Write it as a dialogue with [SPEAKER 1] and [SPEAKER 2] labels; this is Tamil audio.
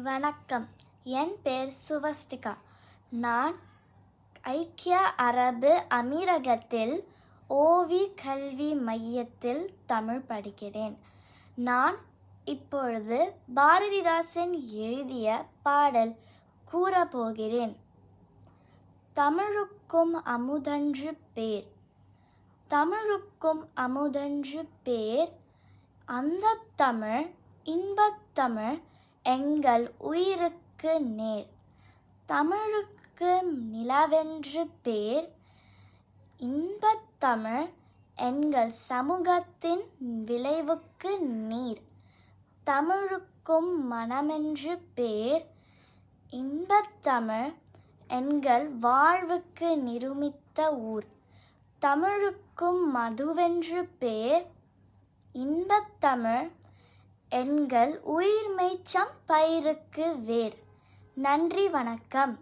[SPEAKER 1] வணக்கம். என் பெயர் சுவஸ்திகா. நான் ஐக்கிய அரபு அமீரகத்தில் ஓவி கல்வி மையத்தில் தமிழ் படிக்கிறேன். நான் இப்பொழுது பாரதிதாசன் எழுதிய பாடல் கூறப்போகிறேன். தமிழுக்கும் அமுதன்று பேர், தமிழுக்கும் அமுதன்று பேர், அந்தத் தமிழ் இன்பத்தமிழ் எங்கள் உயிருக்கு நேர். தமிழுக்கு நிலவென்று பேர், இன்பத்தமிழ் எங்கள் சமூகத்தின் விளைவுக்கு நீர். தமிழுக்கும் மனமென்று பேர், இன்பத்தமிழ் எங்கள் வாழ்வுக்கு நிருமித்த ஊர். தமிழுக்கும் மதுவென்று பேர், இன்பத்தமிழ் எங்கள் உயிர்மெய்ச்சம் பயிருக்கு வேர். நன்றி, வணக்கம்.